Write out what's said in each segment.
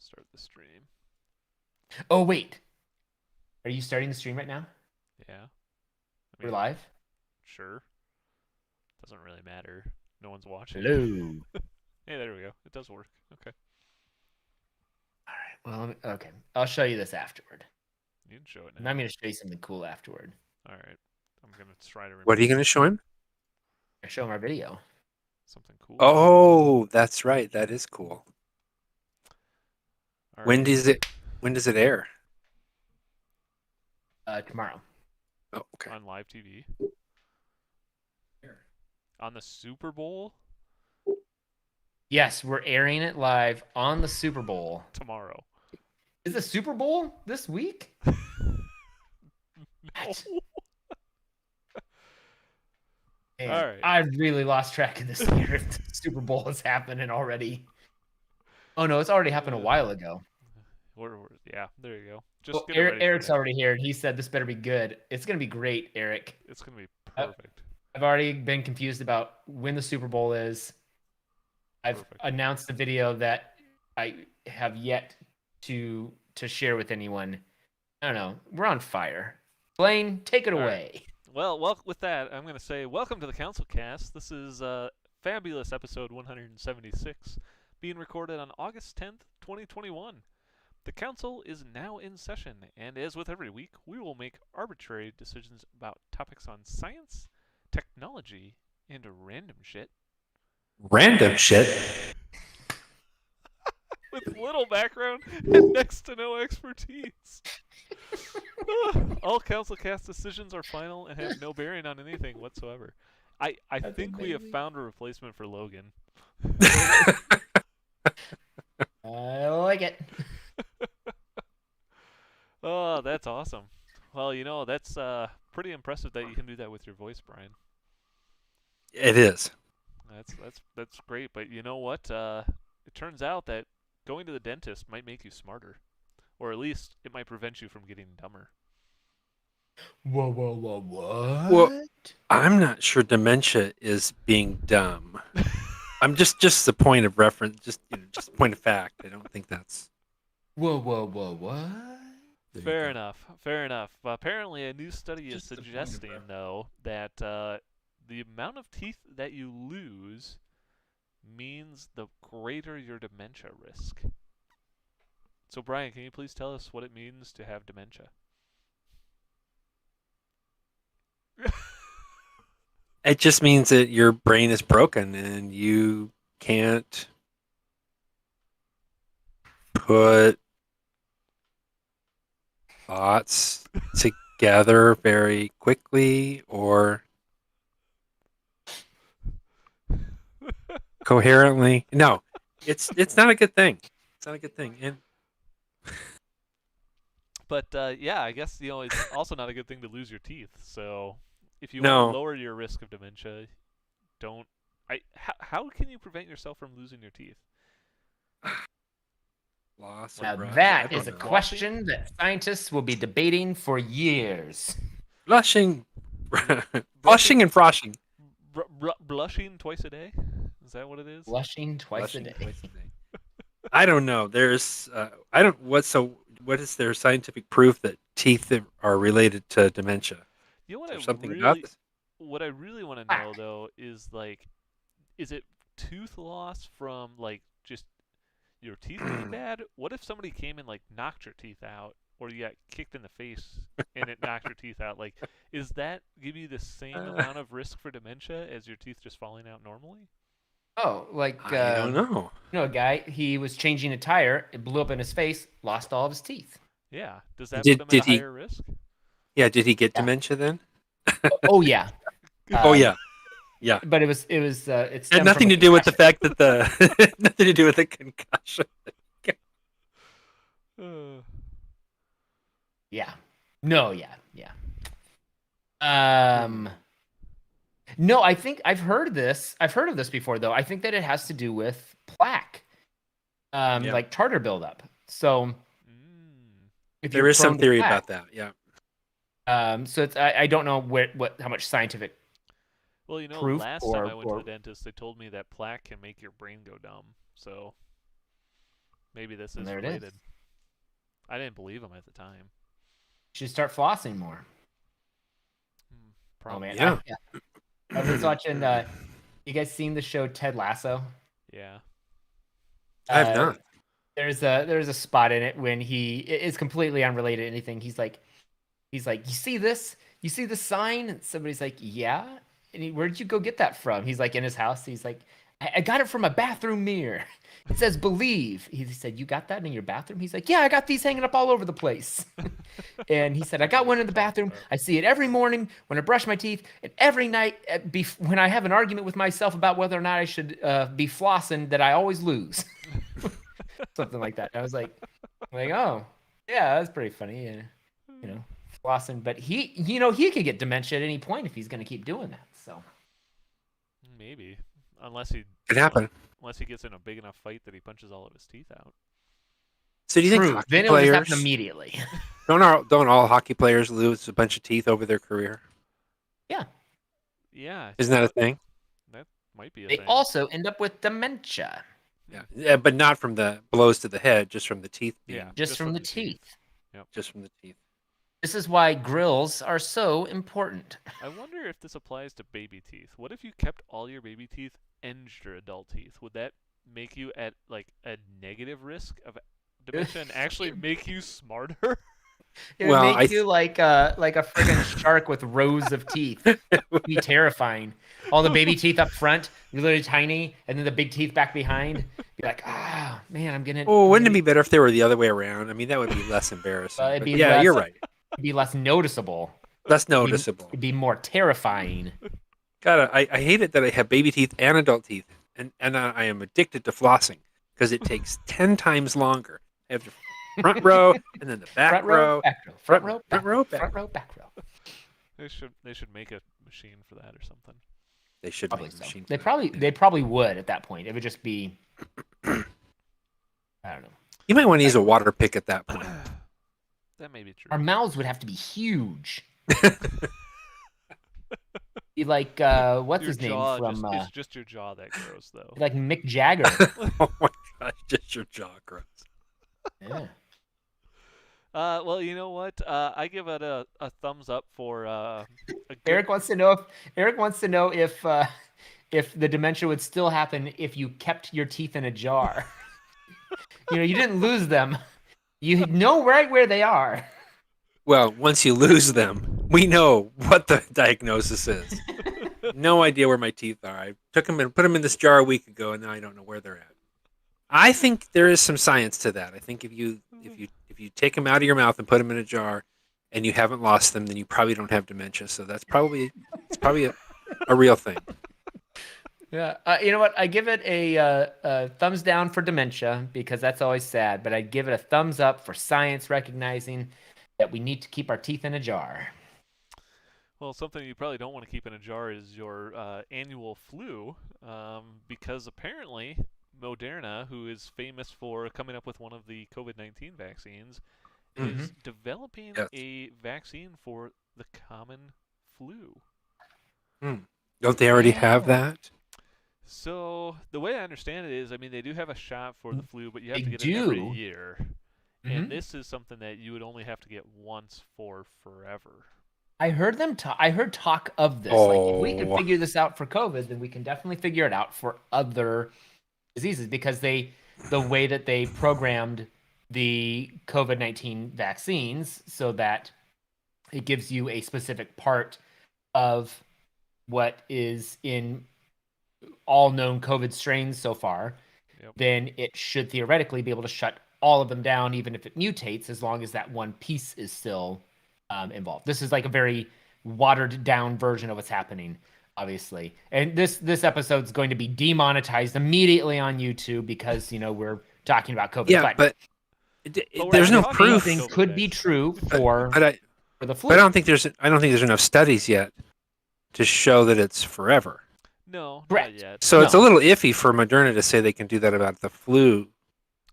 start the stream. Oh, wait. Are you starting the stream right now? Yeah. We're live? Sure. Doesn't really matter. No one's watching. Hello. Hey, there we go. It does work. Okay. All right. Well, okay. I'll show you this afterward. You can show it And now. I'm going to show you something cool afterward. All right. I'm going to try to remember. What are you going to show him? I show him our video. Something cool. Oh, that's right. That is cool. All When right. does it air? Tomorrow. Oh, okay. On live TV. On the Super Bowl? Yes, we're airing it live on the Super Bowl. Tomorrow. Is the Super Bowl this week? No. Man, All right. I really lost track of this year if the Super Bowl is happening already. Oh, no, it's already happened a while ago. Yeah, there you go. Just get Eric's already here, and he said this better be good. It's going to be great, Eric. It's going to be perfect. I've already been confused about when the Super Bowl is. I've announced a video that I have yet to share with anyone. I don't know. We're on fire. Blaine, take it away. Right. Well, with that, I'm going to say welcome to the CouncilCast. This is fabulous episode 176, being recorded on August 10th, 2021. The Council is now in session, and as with every week, we will make arbitrary decisions about topics on science, technology, and random shit. Random shit? With little background and next to no expertise. All CouncilCast decisions are final and have no bearing on anything whatsoever. I think we have found a replacement for Logan. I like it. Oh, that's awesome. Well, that's pretty impressive that you can do that with your voice, Brian. It is. That's great, but you know what? It turns out that going to the dentist might make you smarter, or at least it might prevent you from getting dumber. Whoa, what? Well, I'm not sure dementia is being dumb. I'm just the point of reference, just point of fact. I don't think that's. Whoa, what? Fair enough. Apparently, a new study is suggesting, though, that the amount of teeth that you lose means the greater your dementia risk. So, Brian, can you please tell us what it means to have dementia? It just means that your brain is broken and you can't put thoughts together very quickly or coherently. No, it's not a good thing. It's not a good thing. And but yeah, I guess it's also not a good thing to lose your teeth. So if you want to lower your risk of dementia, don't. How can you prevent yourself from losing your teeth? Now that is a question that scientists will be debating for years. Blushing and froshing. Blushing twice a day? Is that what it is? Blushing twice a day. I don't know. There's what is there scientific proof that teeth are related to dementia? You know what what I really want to know though is is it tooth loss from just your teeth being bad? What if somebody came and knocked your teeth out, or you got kicked in the face and it knocked your teeth out? Is that give you the same amount of risk for dementia as your teeth just falling out normally? Oh, I don't know. A guy, he was changing a tire, it blew up in his face, lost all of his teeth. Yeah. Does that put him at a higher risk? Yeah, did he get dementia then? Oh yeah. Yeah. But it had nothing to do with the fact that nothing to do with the concussion. Yeah. No, yeah. No, I think I've heard this. I've heard of this before, though. I think that it has to do with plaque, like tartar buildup. So, if there is some theory about that, yeah. So I don't know how much scientific. Well, last time I went to the dentist, they told me that plaque can make your brain go dumb. So, Maybe this And is there it related. is. I didn't believe him at the time. You should start flossing more. Probably. Oh man, Yeah. I was watching. You guys seen the show Ted Lasso? Yeah. I have not. There's a spot in it when it's completely unrelated to anything. He's like, you see this? You see the sign? And somebody's like, yeah. And where'd you go get that from? He's like in his house. He's like, I got it from a bathroom mirror. It says believe. He said, you got that in your bathroom? He's like, yeah, I got these hanging up all over the place. And he said, I got one in the bathroom. I see it every morning when I brush my teeth, and every night when I have an argument with myself about whether or not I should be flossing, that I always lose. Something like that. I was like, oh, yeah, that's pretty funny. You know, flossing, but he could get dementia at any point if he's going to keep doing that. So Maybe, unless he Could happen. Unless he gets in a big enough fight that he punches all of his teeth out. So do you think true. hockey Then it would just players happen immediately. don't all hockey players lose a bunch of teeth over their career? Yeah. Yeah. Isn't that a thing? That might be a They thing. also end up with dementia. Yeah, but not from the blows to the head, just from the teeth. Yeah. Just from the teeth. Yep. Just from the teeth. This is why grills are so important. I wonder if this applies to baby teeth. What if you kept all your baby teeth and your adult teeth? Would that make you at like a negative risk of dementia and actually make you smarter? It would make you like a friggin' shark with rows of teeth. It'd be terrifying. All the baby teeth up front, really tiny, and then the big teeth back behind. Be like, man, I'm gonna. Oh, wouldn't it be better if they were the other way around? I mean, that would be less embarrassing. It'd be yeah, less- you're right. It'd be less noticeable. Less noticeable. It'd be more terrifying. God, I hate it that I have baby teeth and adult teeth, and I am addicted to flossing because it takes 10 times longer. I have the front row and then the back Front row. back row, front row, front row, back front row, back row. They should make a machine for that or something. They should Probably make a so. machine. They for probably that. they probably would at that point. It would just be, I don't know. You might want to use a water pick at that point. That may be true. Our mouths would have to be huge. Be like what's Your his name jaw from it's just your jaw that grows though. like Mick Jagger. Oh my gosh, just your jaw grows. Yeah. Well, you know what? I give it a thumbs up for a good... Eric wants to know if the dementia would still happen if you kept your teeth in a jar. You didn't lose them. You know right where they are. Well, once you lose them, we know what the diagnosis is. No idea where my teeth are. I took them and put them in this jar a week ago, and now I don't know where they're at. I think there is some science to that. I think if you take them out of your mouth and put them in a jar, and you haven't lost them, then you probably don't have dementia. So it's probably a real thing. Yeah. You know what? I give it a thumbs down for dementia because that's always sad, but I give it a thumbs up for science recognizing that we need to keep our teeth in a jar. Well, something you probably don't want to keep in a jar is your annual flu, because apparently Moderna, who is famous for coming up with one of the COVID-19 vaccines, is developing a vaccine for the common flu. Don't they already have that? So the way I understand it is, I mean, they do have a shot for the flu, but you have They to get it every do. year. And this is something that you would only have to get once for forever. I heard talk of this. Like, if we can figure this out for COVID, then we can definitely figure it out for other diseases because the way that they programmed the COVID-19 vaccines so that it gives you a specific part of what is in all known COVID strains so far, then it should theoretically be able to shut all of them down, even if it mutates, as long as that one piece is still involved. This is like a very watered down version of what's happening, obviously. And this episode's going to be demonetized immediately on YouTube because we're talking about COVID. Yeah, but there's no proof. Anything could be true for the flu. But I don't think there's enough studies yet to show that it's forever. No, Correct. not yet. So it's a little iffy for Moderna to say they can do that about the flu.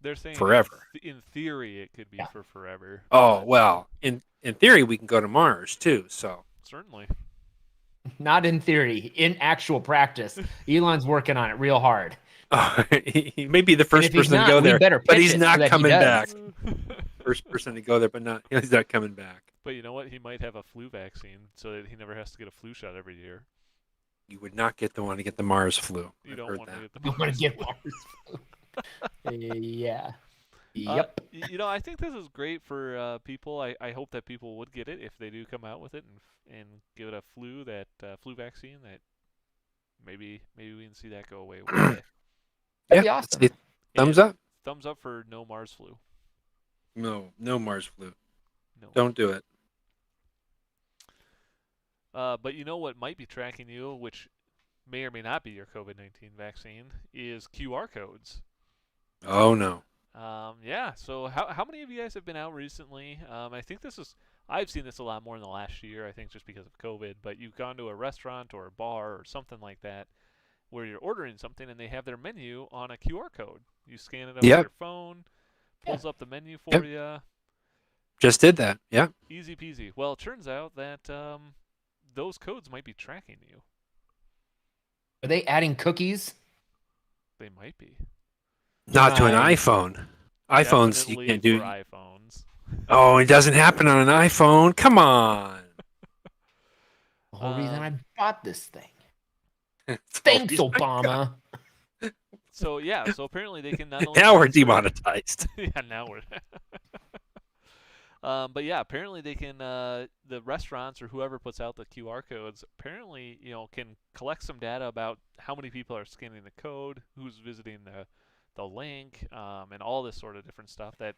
They're saying forever. In theory, it could be for forever. Oh well, in theory, we can go to Mars too. So certainly, not in theory, in actual practice, Elon's working on it real hard. Oh, he may be the And first if he's person to not, go we there, better but pitch he's it so not that he coming back. does. First person to go there, but he's not coming back. But you know what? He might have a flu vaccine so that he never has to get a flu shot every year. You would not want to get the Mars flu. You I've don't heard want to that. get the You want Mars to get flu. Mars flu. Yeah. Yep. I think this is great for people. I hope that people would get it if they do come out with it and give it a flu vaccine. That maybe we can see that go away one day. That'd be awesome. See, thumbs And up. Thumbs up for no Mars flu. No Mars flu. No. Don't do it. But you know what might be tracking you, which may or may not be your COVID-19 vaccine, is QR codes. Oh no. Yeah. So how many of you guys have been out recently? I think I've seen this a lot more in the last year. I think just because of COVID. But you've gone to a restaurant or a bar or something like that, where you're ordering something and they have their menu on a QR code. You scan it up with your phone, pulls up the menu for you. Just did that. Yeah. Easy peasy. Well, it turns out that those codes might be tracking you. Are they adding cookies? They might be. Not to an iPhone. iPhones Definitely you can't do. for iPhones. Oh, it doesn't happen on an iPhone. Come on. The whole reason I bought this thing. Oh, Thanks, Obama. So apparently they can not only Now we're transfer- demonetized. Yeah, now we're. But yeah, apparently they can. The restaurants or whoever puts out the QR codes apparently can collect some data about how many people are scanning the code, who's visiting the link, and all this sort of different stuff that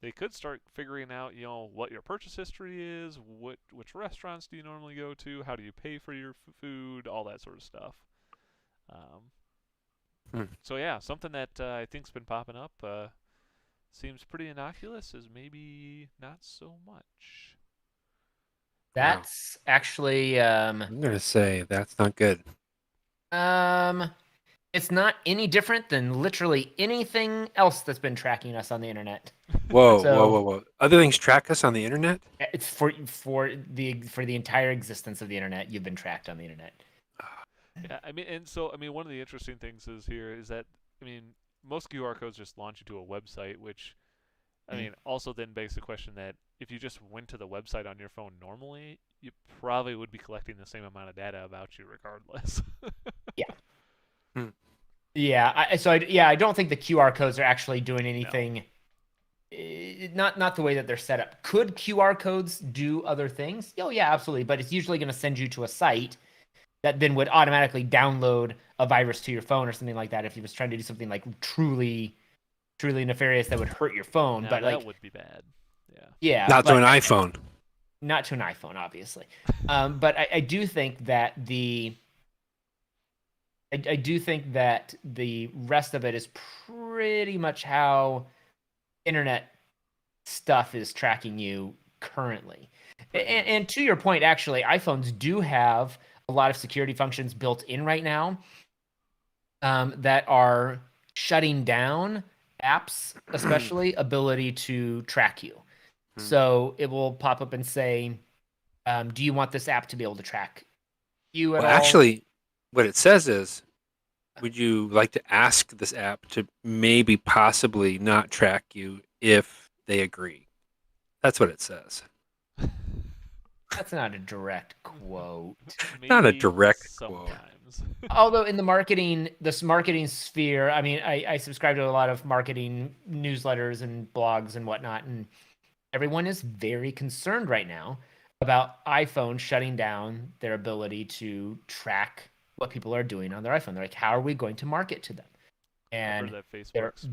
they could start figuring out. What your purchase history is, which restaurants do you normally go to, how do you pay for your food, all that sort of stuff. So yeah, something that I think's been popping up. Seems pretty innocuous, is maybe not so much. That's actually I'm gonna say that's not good. it's not any different than literally anything else that's been tracking us on the internet. Whoa. Other things track us on the internet? It's for the entire existence of the internet, you've been tracked on the internet. Yeah, one of the interesting things is that most QR codes just launch you to a website, which also then begs the question that if you just went to the website on your phone normally, you probably would be collecting the same amount of data about you regardless. Yeah. Yeah. I don't think the QR codes are actually doing anything. No. Not the way that they're set up. Could QR codes do other things? Oh yeah, absolutely. But it's usually going to send you to a site that then would automatically download a virus to your phone or something like that if you was trying to do something like truly nefarious that would hurt your phone. Now, but that would be bad. Yeah. Not to an iPhone. Not to an iPhone, obviously. But I do think that I do think that the rest of it is pretty much how internet stuff is tracking you currently. And to your point, actually, iPhones do have a lot of security functions built in right now that are shutting down apps, especially ability to track you. So it will pop up and say, do you want this app to be able to track you at all? Actually, what it says is, would you like to ask this app to maybe possibly not track you if they agree? That's what it says. That's not a direct quote. Not a direct sometimes. quote. Although in this marketing sphere, I subscribe to a lot of marketing newsletters and blogs and whatnot, and everyone is very concerned right now about iPhone shutting down their ability to track what people are doing on their iPhone. They're like, how are we going to market to them? And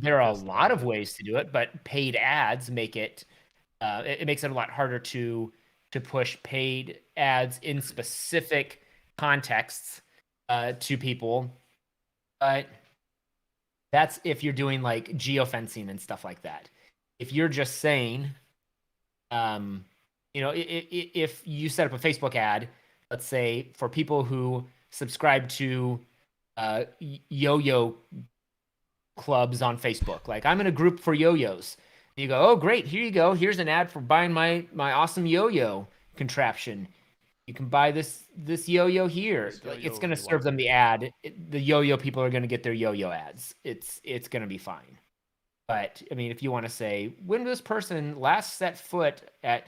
there are a lot of ways to do it, but paid ads make it it makes it a lot harder to push paid ads in specific contexts to people. But that's if you're doing like geofencing and stuff like that. If you're just saying, if you set up a Facebook ad, let's say for people who subscribe to yo-yo clubs on Facebook, like I'm in a group for yo-yos. You go, oh great, here you go. Here's an ad for buying my awesome yo-yo contraption. you can buy this yo-yo here. This yo-yo It's going to you serve want. them the ad. The yo-yo people are going to get their yo-yo ads. It's going to be fine. But I mean, if you want to say, when this person last set foot at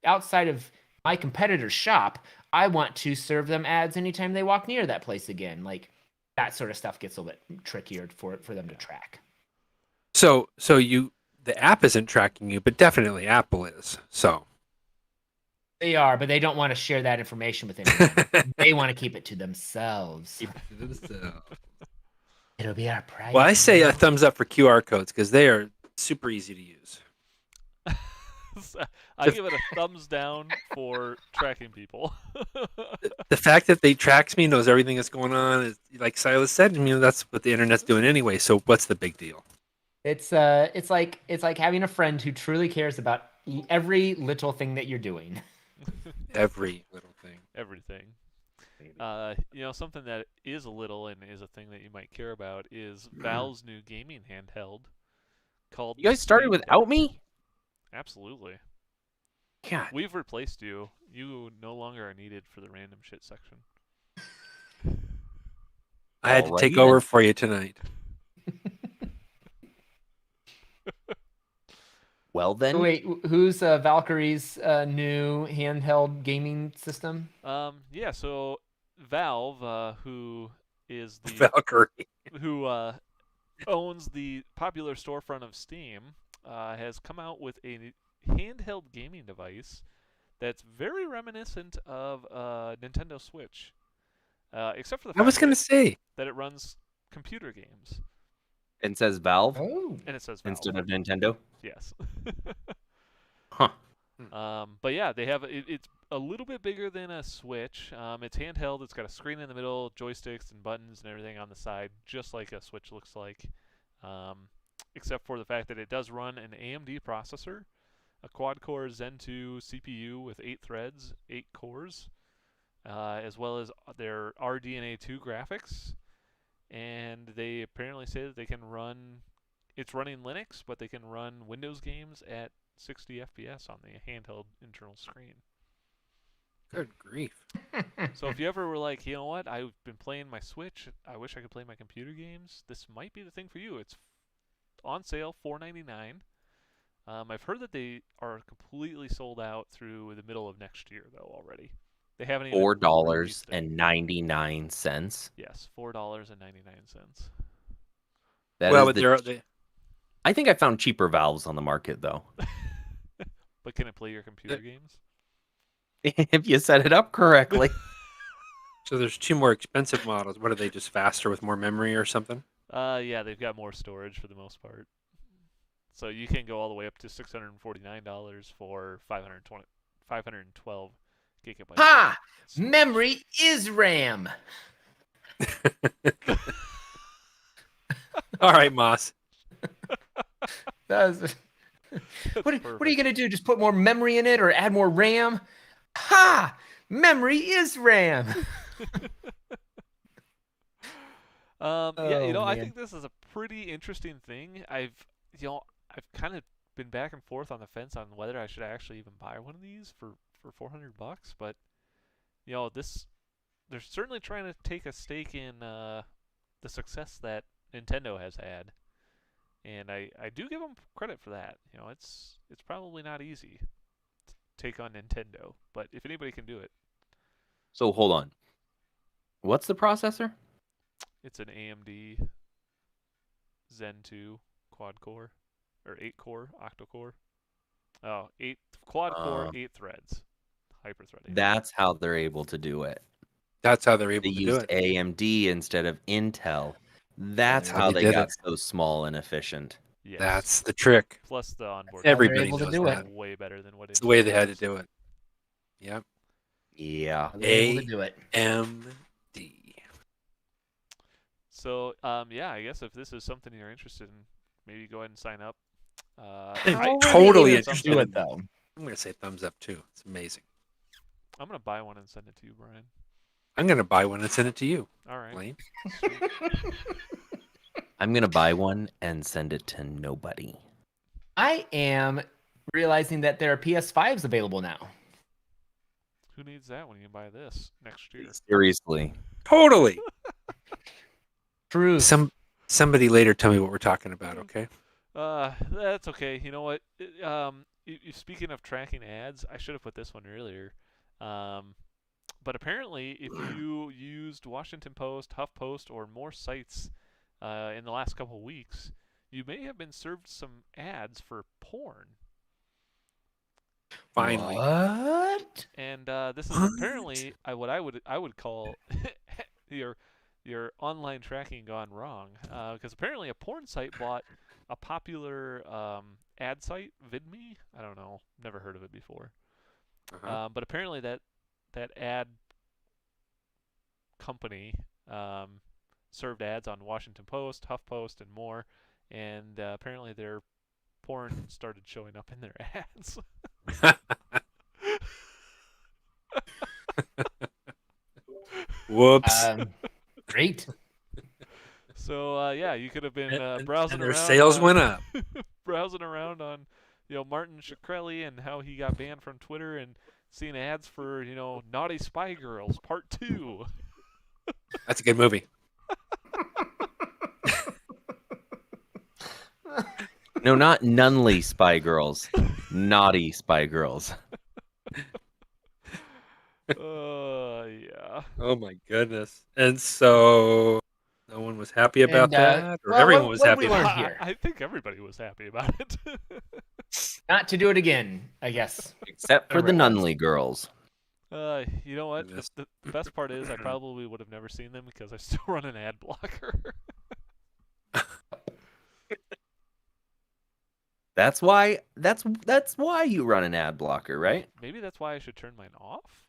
outside of my competitor's shop, I want to serve them ads anytime they walk near that place again. Like that sort of stuff gets a little bit trickier for them to track. So the app isn't tracking you, but definitely Apple is. So They are, but they don't want to share that information with anyone. They want to keep it to themselves. It'll be our private. Well, I say a thumbs up for QR codes because they are super easy to use. I give it a thumbs down for tracking people. The fact that they tracks me, knows everything that's going on, is, like Silas said, I mean, that's what the internet's doing anyway. So what's the big deal? It's like having a friend who truly cares about every little thing that you're doing. Every little thing. Everything. Something that is a little and is a thing that you might care about is Valve's new gaming handheld called. You guys started without me? Absolutely. God. We've replaced you. You no longer are needed for the random shit section. I had to Alrighty take then. over for you tonight. Well then, So wait, who's Valkyrie's new handheld gaming system? Yeah. So Valve, who is the Valkyrie. who owns the popular storefront of Steam, has come out with a handheld gaming device that's very reminiscent of Nintendo Switch, except for the I was fact going to say. that it runs computer games, and says Valve Oh, and it says Valve. instead of Nintendo. Yes. Huh. But yeah, they have it's a little bit bigger than a Switch. It's handheld. It's got a screen in the middle, joysticks and buttons and everything on the side, just like a Switch looks like. Except for the fact that it does run an AMD processor, a quad-core Zen 2 CPU with 8 threads, 8 cores, as well as their RDNA 2 graphics. And they apparently say that they can run. It's running Linux, but they can run Windows games at 60 FPS on the handheld internal screen. Good grief. So if you ever were like, you know what, I've been playing my Switch, I wish I could play my computer games, this might be the thing for you. It's on sale, $4.99. I've heard that they are completely sold out through the middle of next year, though, already. They haven't even released it. $4.99. Yes, $4.99. That Well, is but the... I think I found cheaper valves on the market though. But can it play your computer games? If you set it up correctly. so there's two more expensive models. What are they, just faster with more memory or something? Yeah, they've got more storage for the most part. So you can go all the way up to $649 for 512 gigabytes. ha! storage. Memory is RAM. All right, Moss. That was, what are you gonna do? Just put more memory in it or add more RAM? Ha! Memory is RAM. Yeah, I man. think this is a pretty interesting thing. I've kind of been back and forth on the fence on whether I should actually even buy one of these for $400, but they're certainly trying to take a stake in the success that Nintendo has had, and I do give them credit for that. It's probably not easy to take on Nintendo, but if anybody can do it, So hold on. What's the processor? it's an AMD Zen 2 quad core or 8 core octa core. Oh, 8 quad core, 8 threads, hyper threading. That's how they're able to do it. That's how they're able They to do used it. AMD instead of Intel. That's how how they they did got it. so small and efficient. Yes. That's the trick. Plus the onboard. Everybody able to knows do that. it. Way better than what It's the way they had to does. do it. Yep. Yeah. They're able to do it. AMD. So, yeah, I guess if this is something you're interested in, maybe go ahead and sign up. I'm totally able interested to do in it though. I'm going to say thumbs up too. It's amazing. I'm gonna buy one and send it to you, Brian. I'm going to buy one and send it to you, All right. Blaine. Sweet. I'm going to buy one and send it to nobody. I am realizing that there are PS5s available now. Who needs that when you buy this next year? Seriously. Totally. Truth. Somebody later tell me what we're talking about, okay? That's okay. You know what? Speaking of tracking ads, I should have put this one earlier. But apparently, if you used Washington Post, HuffPost, or more sites in the last couple of weeks, you may have been served some ads for porn. Finally. What? And this is What? apparently what I would call your online tracking gone wrong. Because apparently a porn site bought a popular ad site, VidMe. I don't know, never heard of it before. But apparently that ad company served ads on Washington Post, HuffPost, and more. And apparently their porn started showing up in their ads. Whoops. Great. So yeah, you could have been browsing and their around. sales went up. Browsing around on, Martin Shkreli and how he got banned from Twitter, and seeing ads for Naughty Spy Girls Part 2. That's a good movie. No, not nunly spy girls. Naughty spy girls. Yeah. Oh my goodness. And so no one was happy about that, or well, everyone was what happy we about learned it. here? I think everybody was happy about it. Not to do it again, I guess. Except for the Everyone. nunly girls. You know what? Goodness. The best part is I probably would have never seen them because I still run an ad blocker. That's why you run an ad blocker, right? Maybe that's why I should turn mine off.